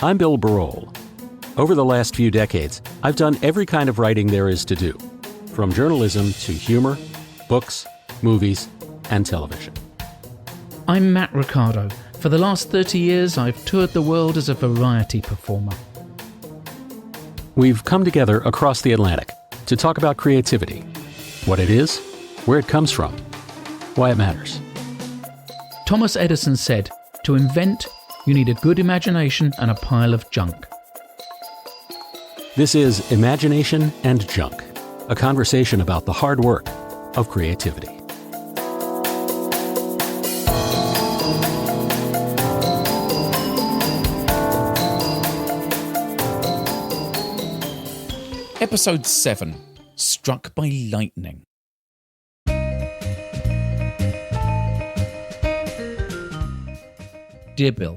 I'm Bill Barol. Over the last few decades, I've done every kind of writing there is to do, from journalism to humor, books, movies, and television. I'm Mat Ricardo. For the last 30 years, I've toured the world as a variety performer. We've come together across the Atlantic to talk about creativity, what it is, where it comes from, why it matters. Thomas Edison said, to invent, you need a good imagination and a pile of junk. This is Imagination and Junk, a conversation about the hard work of creativity. Episode 7, Struck by Lightning. Dear Bill,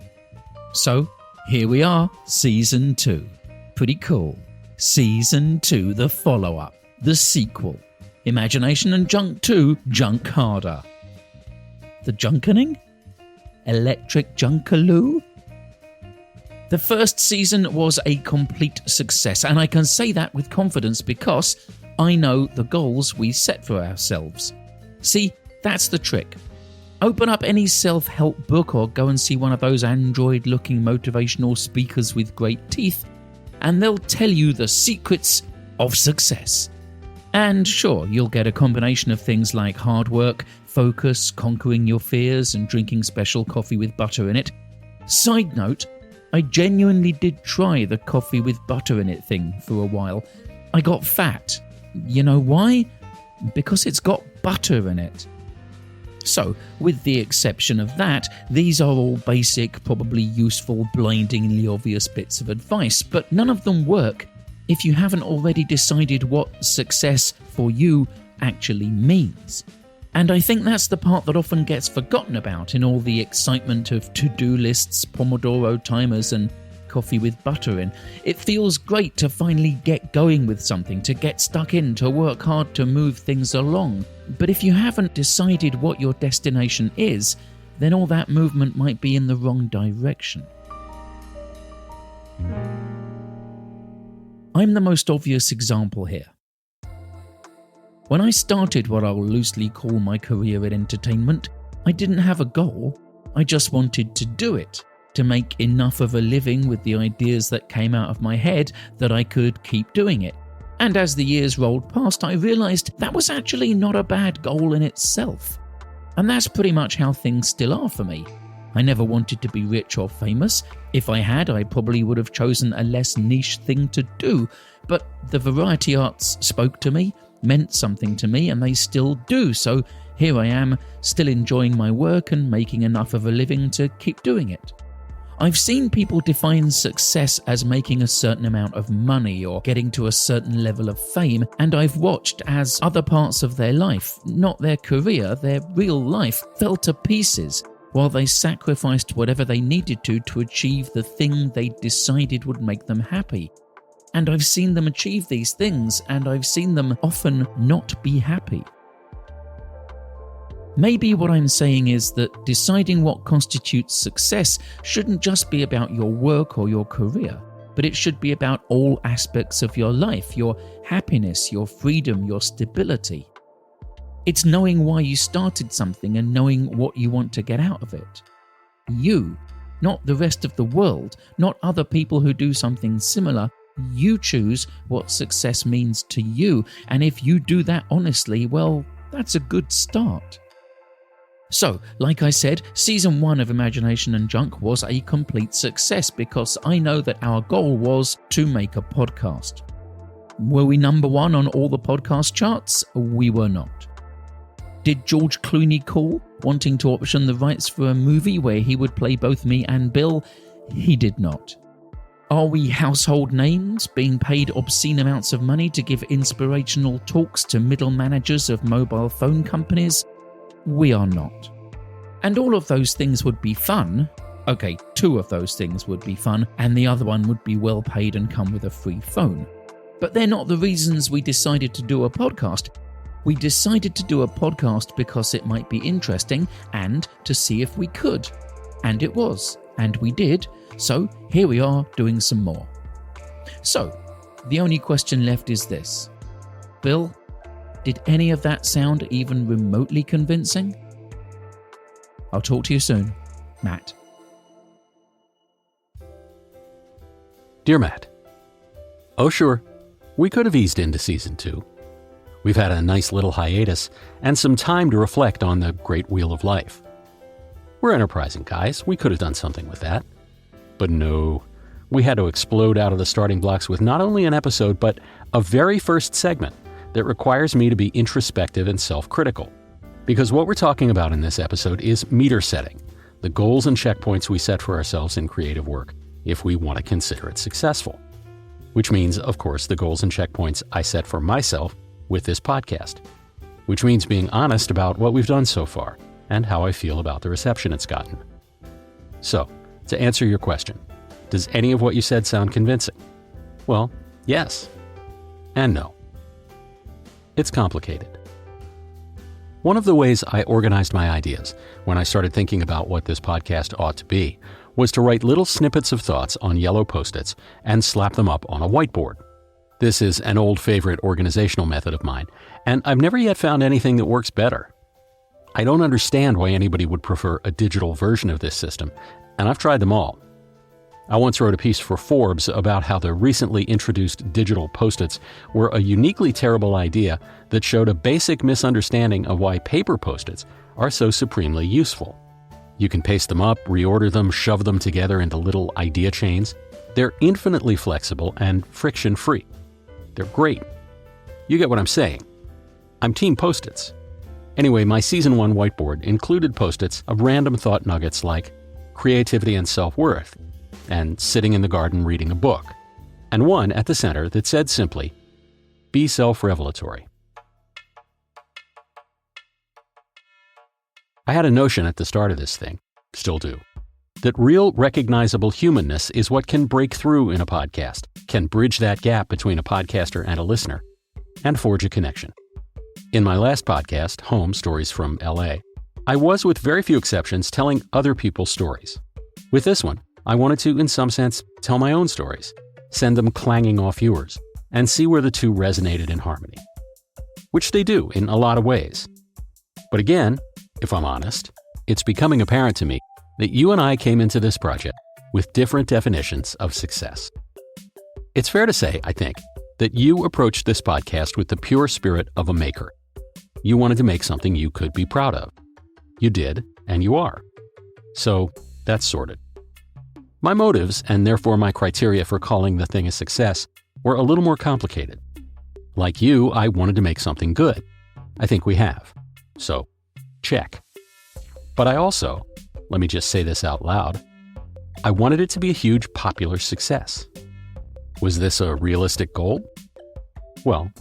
so here we are, Season 2. Pretty cool. Season 2, the follow-up, the sequel. Imagination and Junk 2, Junk Harder. The Junkening? Electric Junkaloo? The first season was a complete success, and I can say that with confidence because I know the goals we set for ourselves. See, that's the trick. Open up any self-help book or go and see one of those android-looking motivational speakers with great teeth, and they'll tell you the secrets of success. And sure, you'll get a combination of things like hard work, focus, conquering your fears, and drinking special coffee with butter in it. Side note, I genuinely did try the coffee with butter in it thing for a while. I got fat. You know why? Because it's got butter in it. So, with the exception of that, these are all basic, probably useful, blindingly obvious bits of advice, but none of them work if you haven't already decided what success for you actually means. And I think that's the part that often gets forgotten about in all the excitement of to-do lists, Pomodoro timers, and coffee with butter in. It feels great to finally get going with something, to get stuck in, to work hard to move things along. But if you haven't decided what your destination is, then all that movement might be in the wrong direction. I'm the most obvious example here. When I started what I'll loosely call my career in entertainment, I didn't have a goal, I just wanted to do it, to make enough of a living with the ideas that came out of my head that I could keep doing it. And as the years rolled past, I realised that was actually not a bad goal in itself. And that's pretty much how things still are for me. I never wanted to be rich or famous. If I had, I probably would have chosen a less niche thing to do. But the variety arts spoke to me, meant something to me, and they still do. So here I am, still enjoying my work and making enough of a living to keep doing it. I've seen people define success as making a certain amount of money or getting to a certain level of fame, and I've watched as other parts of their life, not their career, their real life, fell to pieces while they sacrificed whatever they needed to achieve the thing they decided would make them happy. And I've seen them achieve these things, and I've seen them often not be happy. Maybe what I'm saying is that deciding what constitutes success shouldn't just be about your work or your career, but it should be about all aspects of your life, your happiness, your freedom, your stability. It's knowing why you started something and knowing what you want to get out of it. You, not the rest of the world, not other people who do something similar. You choose what success means to you, and if you do that honestly, well, that's a good start. So, like I said, Season 1 of Imagination and Junk was a complete success because I know that our goal was to make a podcast. Were we number 1 on all the podcast charts? We were not. Did George Clooney call, wanting to option the rights for a movie where he would play both me and Bill? He did not. Are we household names, being paid obscene amounts of money to give inspirational talks to middle managers of mobile phone companies? We are not. And all of those things would be fun. Okay, 2 of those things would be fun, and the other one would be well paid and come with a free phone. But they're not the reasons we decided to do a podcast. We decided to do a podcast because it might be interesting and to see if we could. And it was. And we did, so here we are doing some more. So, the only question left is this. Bill, did any of that sound even remotely convincing? I'll talk to you soon, Matt. Dear Matt, oh sure, we could have eased into Season 2. We've had a nice little hiatus and some time to reflect on the great wheel of life. We're enterprising guys, we could have done something with that. But no, we had to explode out of the starting blocks with not only an episode, but a very first segment that requires me to be introspective and self-critical. Because what we're talking about in this episode is meter setting, the goals and checkpoints we set for ourselves in creative work, if we want to consider it successful. Which means, of course, the goals and checkpoints I set for myself with this podcast. Which means being honest about what we've done so far and how I feel about the reception it's gotten. So, to answer your question, does any of what you said sound convincing? Well, yes and no. It's complicated. One of the ways I organized my ideas when I started thinking about what this podcast ought to be was to write little snippets of thoughts on yellow Post-its and slap them up on a whiteboard. This is an old favorite organizational method of mine, and I've never yet found anything that works better. I don't understand why anybody would prefer a digital version of this system, and I've tried them all. I once wrote a piece for Forbes about how the recently introduced digital Post-its were a uniquely terrible idea that showed a basic misunderstanding of why paper Post-its are so supremely useful. You can paste them up, reorder them, shove them together into little idea chains. They're infinitely flexible and friction-free. They're great. You get what I'm saying. I'm Team Post-its. Anyway, my Season 1 whiteboard included Post-its of random thought nuggets like creativity and self-worth, and sitting in the garden reading a book, and one at the center that said simply, be self-revelatory. I had a notion at the start of this thing, still do, that real recognizable humanness is what can break through in a podcast, can bridge that gap between a podcaster and a listener, and forge a connection. In my last podcast, Home Stories from LA, I was, with very few exceptions, telling other people's stories. With this one, I wanted to, in some sense, tell my own stories, send them clanging off yours, and see where the two resonated in harmony. Which they do in a lot of ways. But again, if I'm honest, it's becoming apparent to me that you and I came into this project with different definitions of success. It's fair to say, I think, that you approached this podcast with the pure spirit of a maker. You wanted to make something you could be proud of. You did, and you are. So, that's sorted. My motives, and therefore my criteria for calling the thing a success, were a little more complicated. Like you, I wanted to make something good. I think we have. So, check. But I also, let me just say this out loud, I wanted it to be a huge popular success. Was this a realistic goal? Well,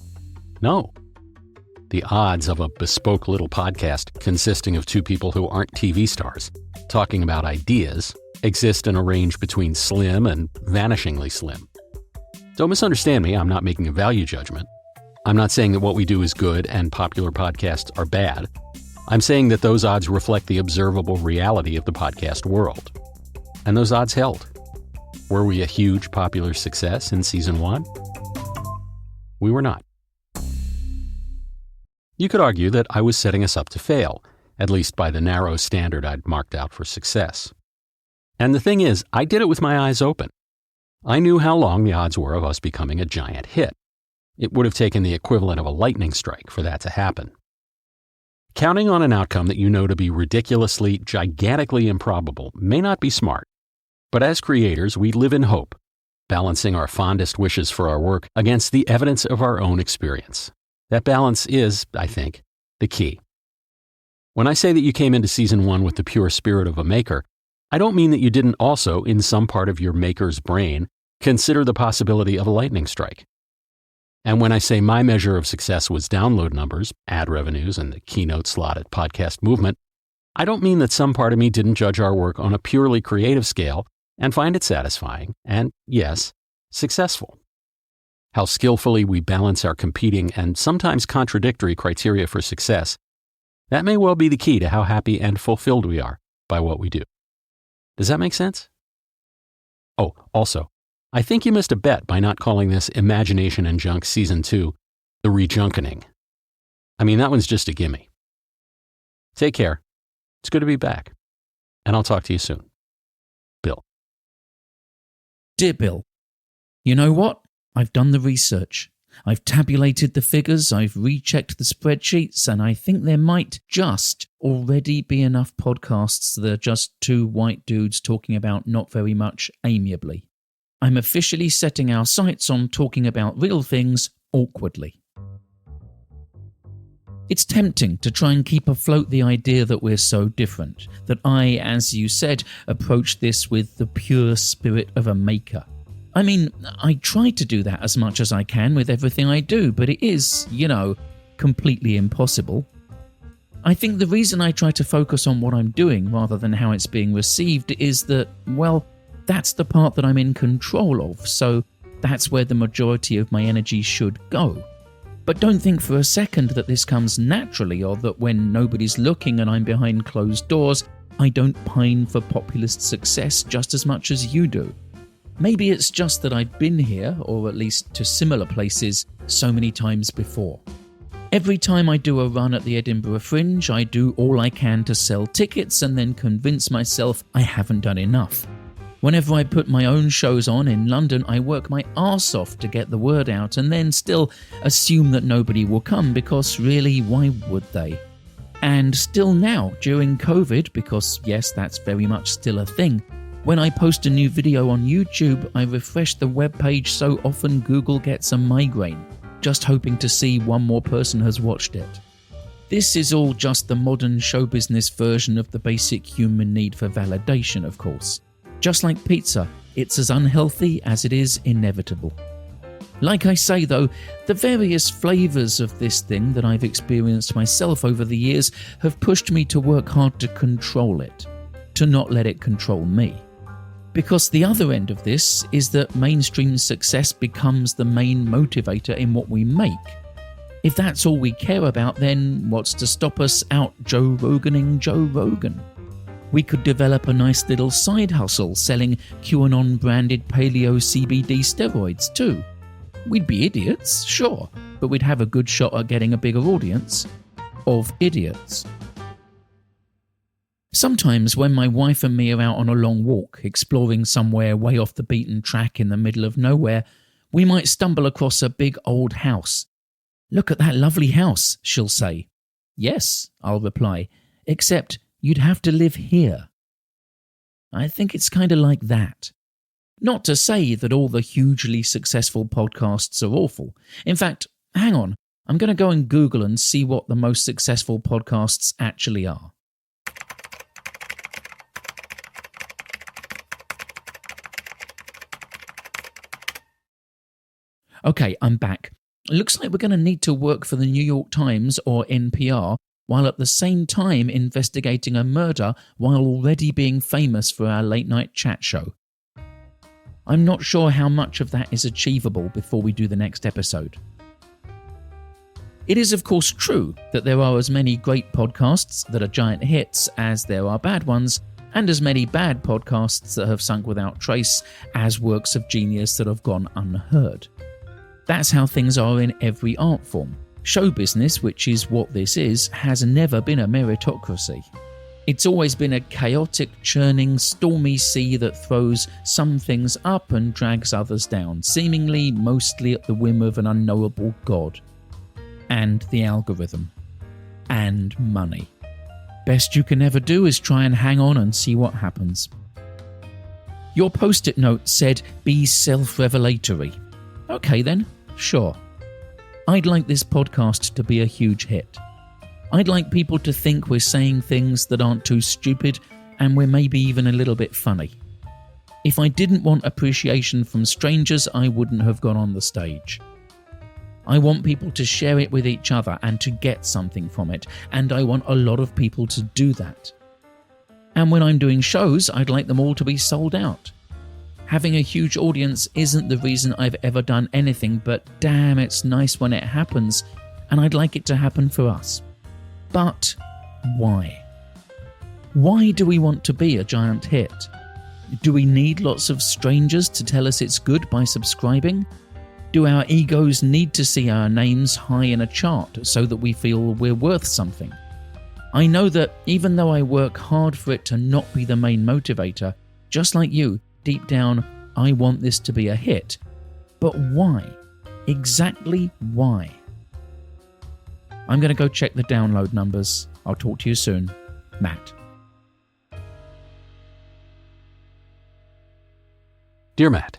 no. The odds of a bespoke little podcast consisting of two people who aren't TV stars talking about ideas exist in a range between slim and vanishingly slim. Don't misunderstand me, I'm not making a value judgment. I'm not saying that what we do is good and popular podcasts are bad. I'm saying that those odds reflect the observable reality of the podcast world. And those odds held. Were we a huge popular success in Season 1? We were not. You could argue that I was setting us up to fail, at least by the narrow standard I'd marked out for success. And the thing is, I did it with my eyes open. I knew how long the odds were of us becoming a giant hit. It would have taken the equivalent of a lightning strike for that to happen. Counting on an outcome that you know to be ridiculously, gigantically improbable may not be smart. But as creators, we live in hope, balancing our fondest wishes for our work against the evidence of our own experience. That balance is, I think, the key. When I say that you came into Season 1 with the pure spirit of a maker, I don't mean that you didn't also, in some part of your maker's brain, consider the possibility of a lightning strike. And when I say my measure of success was download numbers, ad revenues, and the keynote slot at Podcast Movement, I don't mean that some part of me didn't judge our work on a purely creative scale and find it satisfying and, yes, successful. How skillfully we balance our competing and sometimes contradictory criteria for success, that may well be the key to how happy and fulfilled we are by what we do. Does that make sense? Oh, also, I think you missed a bet by not calling this Imagination and Junk Season 2 the Rejunkening. I mean, that one's just a gimme. Take care. It's good to be back. And I'll talk to you soon. Bill. Dear Bill, you know what? I've done the research. I've tabulated the figures, I've rechecked the spreadsheets, and I think there might just already be enough podcasts that are just two white dudes talking about not very much amiably. I'm officially setting our sights on talking about real things awkwardly. It's tempting to try and keep afloat the idea that we're so different, that I, as you said, approach this with the pure spirit of a maker. I mean, I try to do that as much as I can with everything I do, but it is, completely impossible. I think the reason I try to focus on what I'm doing rather than how it's being received is that, well, that's the part that I'm in control of, so that's where the majority of my energy should go. But don't think for a second that this comes naturally, or that when nobody's looking and I'm behind closed doors, I don't pine for populist success just as much as you do. Maybe it's just that I've been here, or at least to similar places, so many times before. Every time I do a run at the Edinburgh Fringe, I do all I can to sell tickets and then convince myself I haven't done enough. Whenever I put my own shows on in London, I work my arse off to get the word out and then still assume that nobody will come because really, why would they? And still now, during COVID, because yes, that's very much still a thing, when I post a new video on YouTube, I refresh the webpage so often Google gets a migraine, just hoping to see one more person has watched it. This is all just the modern show business version of the basic human need for validation, of course. Just like pizza, it's as unhealthy as it is inevitable. Like I say though, the various flavours of this thing that I've experienced myself over the years have pushed me to work hard to control it, to not let it control me. Because the other end of this is that mainstream success becomes the main motivator in what we make. If that's all we care about, then what's to stop us out Joe Roganing Joe Rogan? We could develop a nice little side hustle selling QAnon-branded paleo CBD steroids too. We'd be idiots, sure, but we'd have a good shot at getting a bigger audience of idiots. Sometimes when my wife and me are out on a long walk, exploring somewhere way off the beaten track in the middle of nowhere, we might stumble across a big old house. "Look at that lovely house," she'll say. "Yes," I'll reply, "except you'd have to live here." I think it's kind of like that. Not to say that all the hugely successful podcasts are awful. In fact, hang on, I'm going to go and Google and see what the most successful podcasts actually are. Okay, I'm back. It looks like we're going to need to work for the New York Times or NPR while at the same time investigating a murder while already being famous for our late-night chat show. I'm not sure how much of that is achievable before we do the next episode. It is of course true that there are as many great podcasts that are giant hits as there are bad ones, and as many bad podcasts that have sunk without trace as works of genius that have gone unheard. That's how things are in every art form. Show business, which is what this is, has never been a meritocracy. It's always been a chaotic, churning, stormy sea that throws some things up and drags others down, seemingly mostly at the whim of an unknowable god. And the algorithm. And money. Best you can ever do is try and hang on and see what happens. Your post-it note said, "Be self-revelatory." Okay then, sure. I'd like this podcast to be a huge hit. I'd like people to think we're saying things that aren't too stupid and we're maybe even a little bit funny. If I didn't want appreciation from strangers, I wouldn't have gone on the stage. I want people to share it with each other and to get something from it, and I want a lot of people to do that. And when I'm doing shows, I'd like them all to be sold out. Having a huge audience isn't the reason I've ever done anything, but damn, it's nice when it happens, and I'd like it to happen for us. But why? Why do we want to be a giant hit? Do we need lots of strangers to tell us it's good by subscribing? Do our egos need to see our names high in a chart so that we feel we're worth something? I know that even though I work hard for it to not be the main motivator, just like you, deep down, I want this to be a hit. But why? Exactly why? I'm going to go check the download numbers. I'll talk to you soon. Matt. Dear Matt,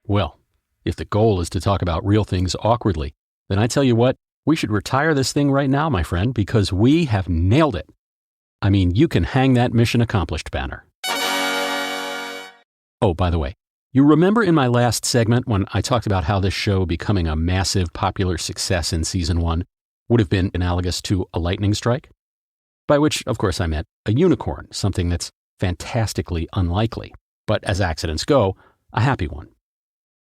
well, if the goal is to talk about real things awkwardly, then I tell you what, we should retire this thing right now, my friend, because we have nailed it. I mean, you can hang that mission accomplished banner. Oh, by the way, you remember in my last segment when I talked about how this show becoming a massive popular success in season 1 would have been analogous to a lightning strike? By which, of course, I meant a unicorn, something that's fantastically unlikely, but as accidents go, a happy one.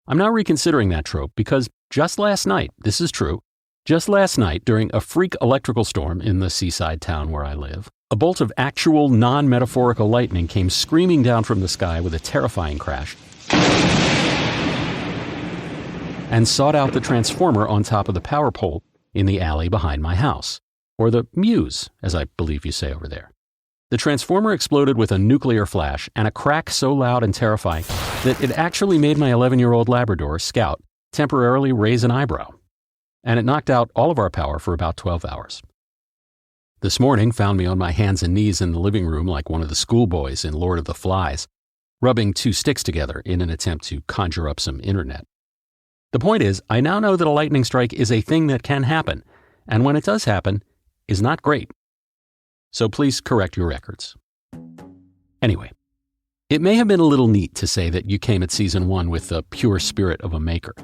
I'm now reconsidering that trope because just last night, this is true, just last night during a freak electrical storm in the seaside town where I live, a bolt of actual non-metaphorical lightning came screaming down from the sky with a terrifying crash and sought out the transformer on top of the power pole in the alley behind my house, or the muse, as I believe you say over there. The transformer exploded with a nuclear flash and a crack so loud and terrifying that it actually made my 11-year-old Labrador, Scout, temporarily raise an eyebrow. And it knocked out all of our power for about 12 hours. This morning found me on my hands and knees in the living room like one of the schoolboys in Lord of the Flies, rubbing 2 sticks together in an attempt to conjure up some internet. The point is, I now know that a lightning strike is a thing that can happen, and when it does happen, is not great. So please correct your records. Anyway, it may have been a little neat to say that you came at season 1 with the pure spirit of a maker.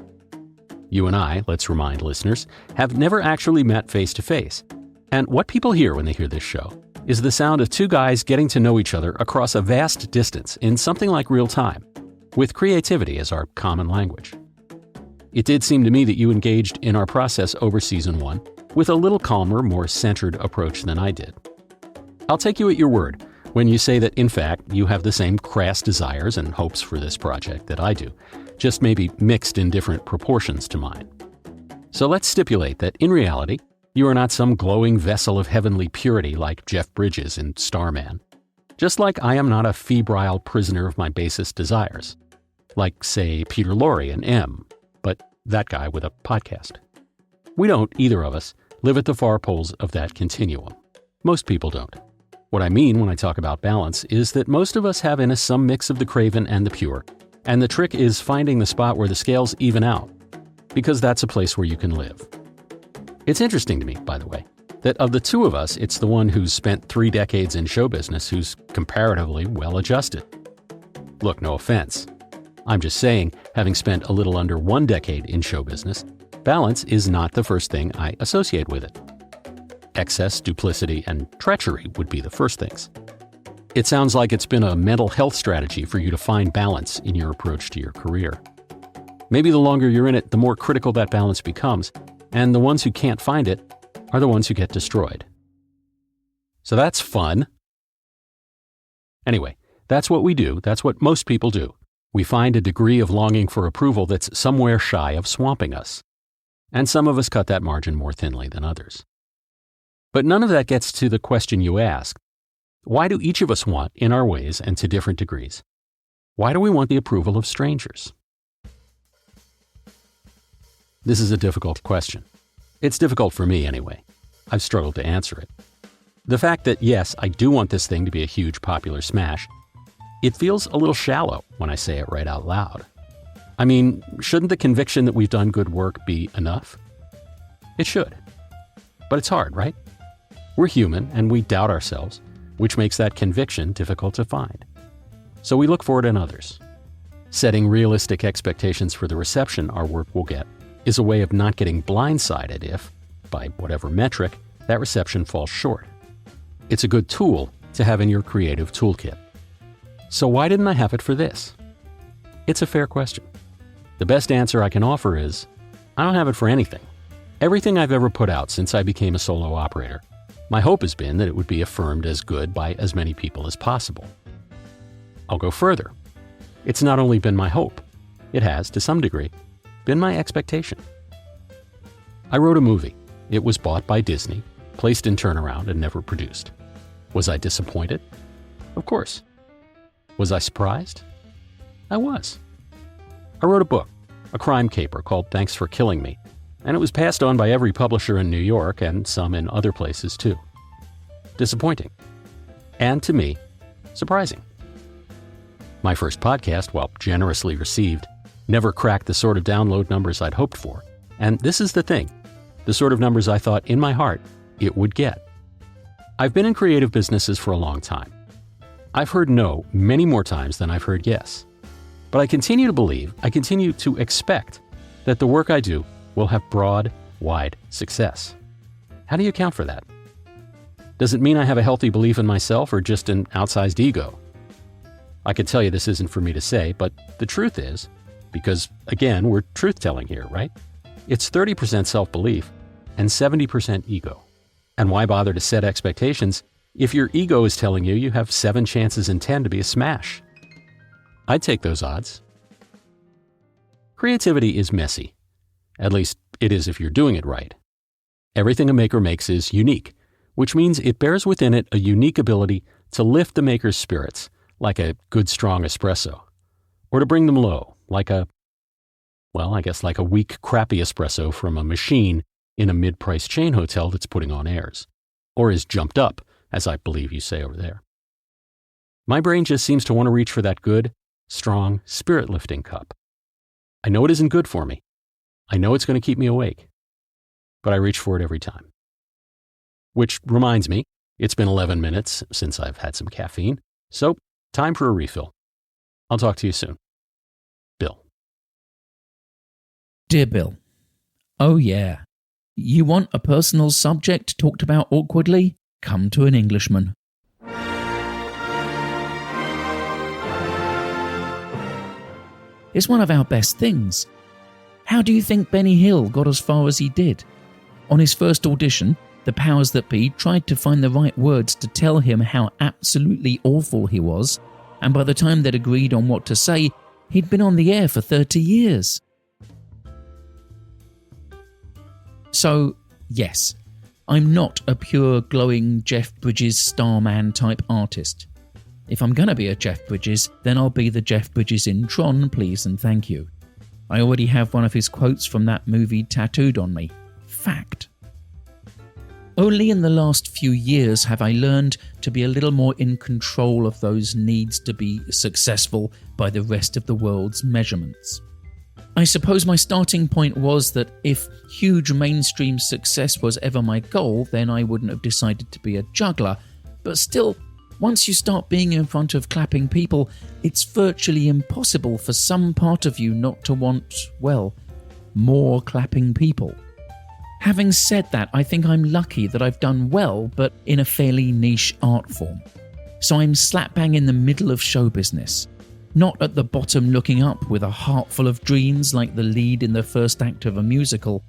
You and I, let's remind listeners, have never actually met face to face. And what people hear when they hear this show is the sound of 2 guys getting to know each other across a vast distance in something like real time, with creativity as our common language. It did seem to me that you engaged in our process over season 1 with a little calmer, more centered approach than I did. I'll take you at your word when you say that, in fact, you have the same crass desires and hopes for this project that I do, just maybe mixed in different proportions to mine. So let's stipulate that, in reality, you are not some glowing vessel of heavenly purity like Jeff Bridges in Starman, just like I am not a febrile prisoner of my basest desires, like, say, Peter Lorre in M, but that guy with a podcast. We don't, either of us, live at the far poles of that continuum. Most people don't. What I mean when I talk about balance is that most of us have in us some mix of the craven and the pure, and the trick is finding the spot where the scales even out, because that's a place where you can live. It's interesting to me, by the way, that of the 2 of us, it's the one who's spent 3 decades in show business who's comparatively well-adjusted. Look, no offense. I'm just saying, having spent a little under 1 decade in show business, balance is not the first thing I associate with it. Excess, duplicity, and treachery would be the first things. It sounds like it's been a mental health strategy for you to find balance in your approach to your career. Maybe the longer you're in it, the more critical that balance becomes, and the ones who can't find it are the ones who get destroyed. So that's fun. Anyway, that's what we do. That's what most people do. We find a degree of longing for approval that's somewhere shy of swamping us. And some of us cut that margin more thinly than others. But none of that gets to the question you asked. Why do each of us want, in our ways and to different degrees? Why do we want the approval of strangers? This is a difficult question. It's difficult for me anyway. I've struggled to answer it. The fact that, yes, I do want this thing to be a huge popular smash, it feels a little shallow when I say it right out loud. I mean, shouldn't the conviction that we've done good work be enough? It should. But it's hard, right? We're human and we doubt ourselves, which makes that conviction difficult to find. So we look for it in others. Setting realistic expectations for the reception our work will get is a way of not getting blindsided if, by whatever metric, that reception falls short. It's a good tool to have in your creative toolkit. So why didn't I have it for this? It's a fair question. The best answer I can offer is, I don't have it for anything. Everything I've ever put out since I became a solo operator, my hope has been that it would be affirmed as good by as many people as possible. I'll go further. It's not only been my hope, it has, to some degree, been my expectation. I wrote a movie. It was bought by Disney, placed in turnaround, and never produced. Was I disappointed? Of course. Was I surprised? I was. I wrote a book, a crime caper called Thanks for Killing Me, and it was passed on by every publisher in New York and some in other places too. Disappointing. And to me, surprising. My first podcast, while generously received, never cracked the sort of download numbers I'd hoped for. And this is the thing, the sort of numbers I thought in my heart it would get. I've been in creative businesses for a long time. I've heard no many more times than I've heard yes. But I continue to believe, I continue to expect that the work I do will have broad, wide success. How do you account for that? Does it mean I have a healthy belief in myself or just an outsized ego? I could tell you this isn't for me to say, but the truth is, because again, we're truth-telling here, right? It's 30% self-belief and 70% ego. And why bother to set expectations if your ego is telling you you have 7 chances in 10 to be a smash? I'd take those odds. Creativity is messy. At least it is if you're doing it right. Everything a maker makes is unique, which means it bears within it a unique ability to lift the maker's spirits, like a good strong espresso, or to bring them low, like a weak crappy espresso from a machine in a mid-price chain hotel that's putting on airs, or is jumped up, as I believe you say over there. My brain just seems to want to reach for that good, strong, spirit-lifting cup. I know it isn't good for me. I know it's going to keep me awake. But I reach for it every time. Which reminds me, it's been 11 minutes since I've had some caffeine, so time for a refill. I'll talk to you soon. Bill. Dear Bill, oh yeah, you want a personal subject talked about awkwardly? Come to an Englishman. It's one of our best things. How do you think Benny Hill got as far as he did? On his first audition, the powers that be tried to find the right words to tell him how absolutely awful he was, and by the time they'd agreed on what to say, he'd been on the air for 30 years. So, yes, I'm not a pure glowing Jeff Bridges Starman type artist. If I'm going to be a Jeff Bridges, then I'll be the Jeff Bridges in Tron, please and thank you. I already have one of his quotes from that movie tattooed on me. Fact. Only in the last few years have I learned to be a little more in control of those needs to be successful by the rest of the world's measurements. I suppose my starting point was that if huge mainstream success was ever my goal, then I wouldn't have decided to be a juggler. But still, once you start being in front of clapping people, it's virtually impossible for some part of you not to want, well, more clapping people. Having said that, I think I'm lucky that I've done well, but in a fairly niche art form. So I'm slap bang in the middle of show business. Not at the bottom looking up with a heart full of dreams like the lead in the first act of a musical,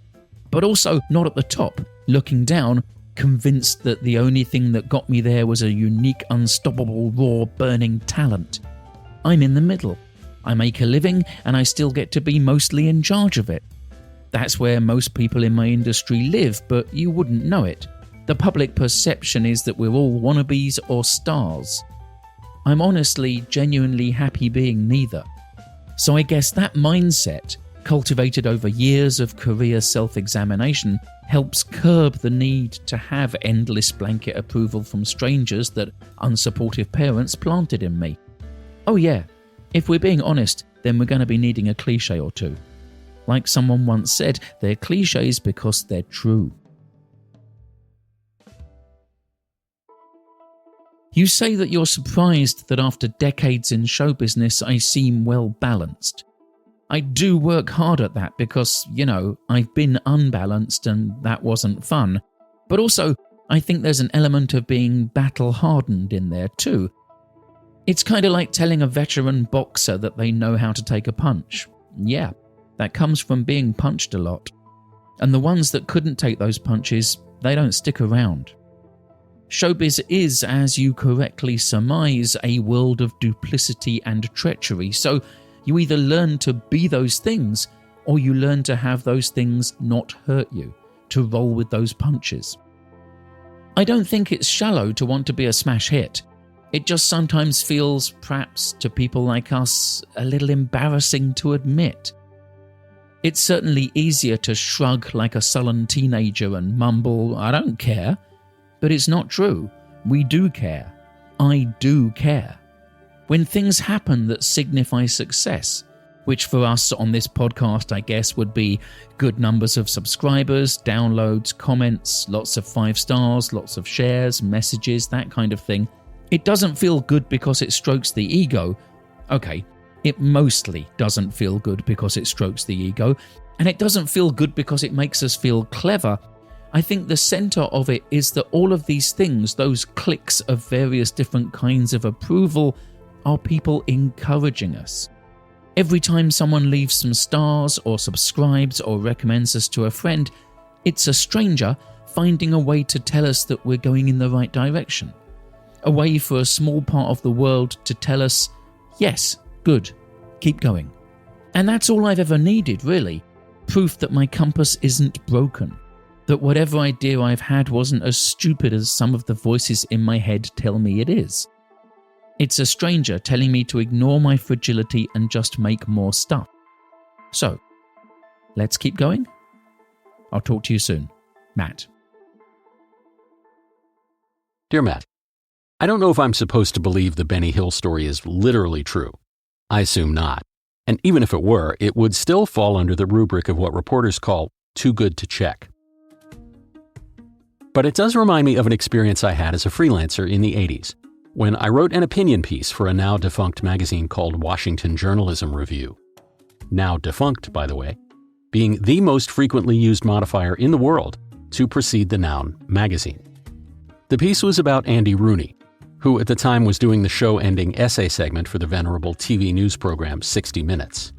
but also not at the top, looking down, convinced that the only thing that got me there was a unique, unstoppable, raw, burning talent. I'm in the middle. I make a living and I still get to be mostly in charge of it. That's where most people in my industry live, but you wouldn't know it. The public perception is that we're all wannabes or stars. I'm honestly, genuinely happy being neither. So I guess that mindset, cultivated over years of career self-examination, helps curb the need to have endless blanket approval from strangers that unsupportive parents planted in me. Oh yeah, if we're being honest, then we're going to be needing a cliche or two. Like someone once said, they're cliches because they're true. You say that you're surprised that after decades in show business, I seem well balanced. I do work hard at that because, I've been unbalanced and that wasn't fun. But also, I think there's an element of being battle-hardened in there too. It's kind of like telling a veteran boxer that they know how to take a punch. Yeah, that comes from being punched a lot. And the ones that couldn't take those punches, they don't stick around. Showbiz is, as you correctly surmise, a world of duplicity and treachery, so you either learn to be those things, or you learn to have those things not hurt you, to roll with those punches. I don't think it's shallow to want to be a smash hit. It just sometimes feels, perhaps to people like us, a little embarrassing to admit. It's certainly easier to shrug like a sullen teenager and mumble, "I don't care." But it's not true. We do care. I do care. When things happen that signify success, which for us on this podcast, I guess, would be good numbers of subscribers, downloads, comments, lots of 5 stars, lots of shares, messages, that kind of thing, it doesn't feel good because it strokes the ego. Okay, it mostly doesn't feel good because it strokes the ego, and it doesn't feel good because it makes us feel clever. I think the center of it is that all of these things, those clicks of various different kinds of approval, are people encouraging us. Every time someone leaves some stars or subscribes or recommends us to a friend, it's a stranger finding a way to tell us that we're going in the right direction. A way for a small part of the world to tell us, yes, good, keep going. And that's all I've ever needed, really. Proof that my compass isn't broken. That whatever idea I've had wasn't as stupid as some of the voices in my head tell me it is. It's a stranger telling me to ignore my fragility and just make more stuff. So, let's keep going. I'll talk to you soon. Matt. Dear Matt, I don't know if I'm supposed to believe the Benny Hill story is literally true. I assume not. And even if it were, it would still fall under the rubric of what reporters call too good to check. But it does remind me of an experience I had as a freelancer in the 80s, when I wrote an opinion piece for a now-defunct magazine called Washington Journalism Review. Now defunct, by the way, being the most frequently used modifier in the world to precede the noun magazine. The piece was about Andy Rooney, who at the time was doing the show-ending essay segment for the venerable TV news program 60 Minutes.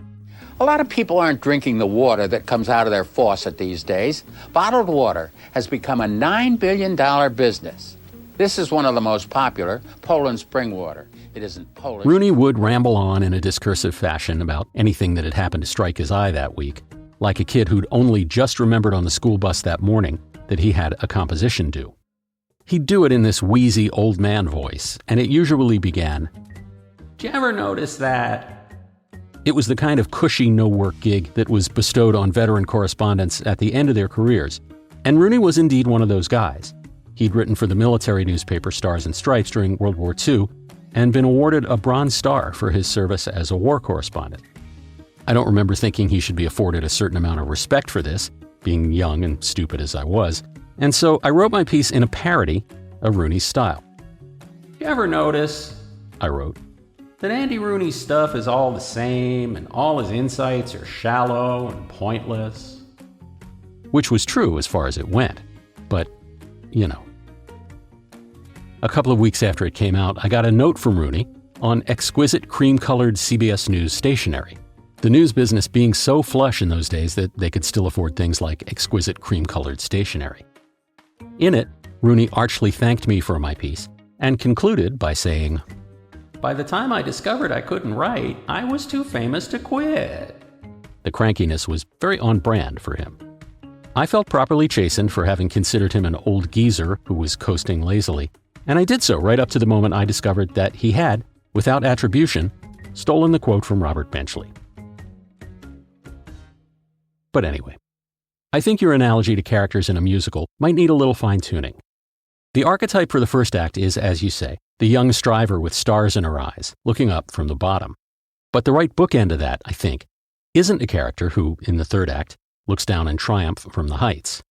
A lot of people aren't drinking the water that comes out of their faucet these days. Bottled water has become a $9 billion business. This is one of the most popular, Poland spring water. It isn't Polish. Rooney would ramble on in a discursive fashion about anything that had happened to strike his eye that week, like a kid who'd only just remembered on the school bus that morning that he had a composition due. He'd do it in this wheezy old man voice, and it usually began, "Did you ever notice that?" It was the kind of cushy no-work gig that was bestowed on veteran correspondents at the end of their careers, and Rooney was indeed one of those guys. He'd written for the military newspaper Stars and Stripes during World War II and been awarded a Bronze Star for his service as a war correspondent. I don't remember thinking he should be afforded a certain amount of respect for this, being young and stupid as I was, and so I wrote my piece in a parody of Rooney's style. "You ever notice," I wrote, "that Andy Rooney's stuff is all the same and all his insights are shallow and pointless?" Which was true as far as it went, but, you know. A couple of weeks after it came out, I got a note from Rooney on exquisite cream-colored CBS News stationery, the news business being so flush in those days that they could still afford things like exquisite cream-colored stationery. In it, Rooney archly thanked me for my piece and concluded by saying, "By the time I discovered I couldn't write, I was too famous to quit." The crankiness was very on brand for him. I felt properly chastened for having considered him an old geezer who was coasting lazily, and I did so right up to the moment I discovered that he had, without attribution, stolen the quote from Robert Benchley. But anyway, I think your analogy to characters in a musical might need a little fine-tuning. The archetype for the first act is, as you say, the young striver with stars in her eyes, looking up from the bottom. But the right bookend of that, I think, isn't a character who, in the third act, looks down in triumph from the heights.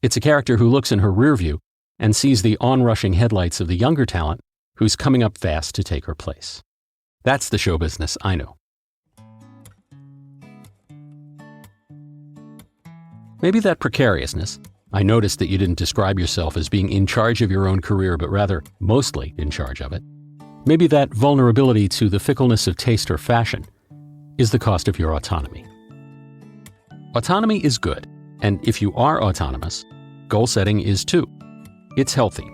It's a character who looks in her rear view and sees the onrushing headlights of the younger talent who's coming up fast to take her place. That's the show business I know. Maybe that precariousness, I noticed that you didn't describe yourself as being in charge of your own career, but rather mostly in charge of it. Maybe that vulnerability to the fickleness of taste or fashion is the cost of your autonomy. Autonomy is good, and if you are autonomous, goal setting is too. It's healthy.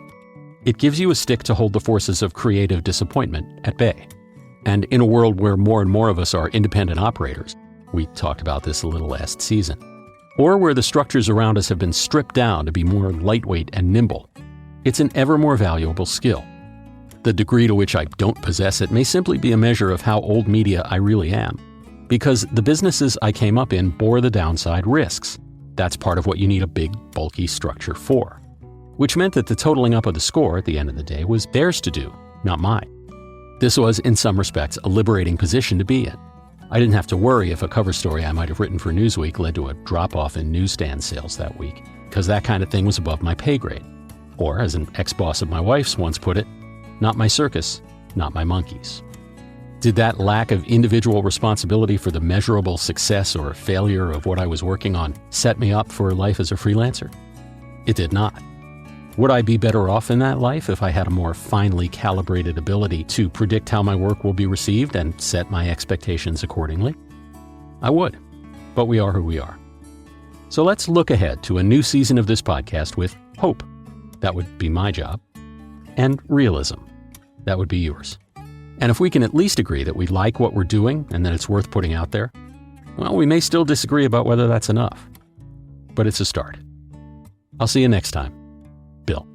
It gives you a stick to hold the forces of creative disappointment at bay. And in a world where more and more of us are independent operators, we talked about this a little last season, or where the structures around us have been stripped down to be more lightweight and nimble, it's an ever more valuable skill. The degree to which I don't possess it may simply be a measure of how old media I really am, because the businesses I came up in bore the downside risks. That's part of what you need a big, bulky structure for. Which meant that the totaling up of the score at the end of the day was theirs to do, not mine. This was, in some respects, a liberating position to be in. I didn't have to worry if a cover story I might have written for Newsweek led to a drop-off in newsstand sales that week, because that kind of thing was above my pay grade. Or, as an ex-boss of my wife's once put it, not my circus, not my monkeys. Did that lack of individual responsibility for the measurable success or failure of what I was working on set me up for life as a freelancer? It did not. Would I be better off in that life if I had a more finely calibrated ability to predict how my work will be received and set my expectations accordingly? I would, but we are who we are. So let's look ahead to a new season of this podcast with hope. That would be my job. And realism. That would be yours. And if we can at least agree that we like what we're doing and that it's worth putting out there, well, we may still disagree about whether that's enough. But it's a start. I'll see you next time. Bill.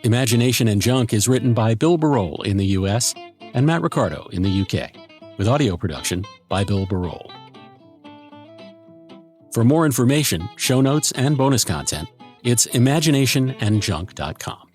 Imagination and Junk is written by Bill Barol in the U.S. and Mat Ricardo in the U.K., with audio production by Bill Barol. For more information, show notes, and bonus content, it's imaginationandjunk.com.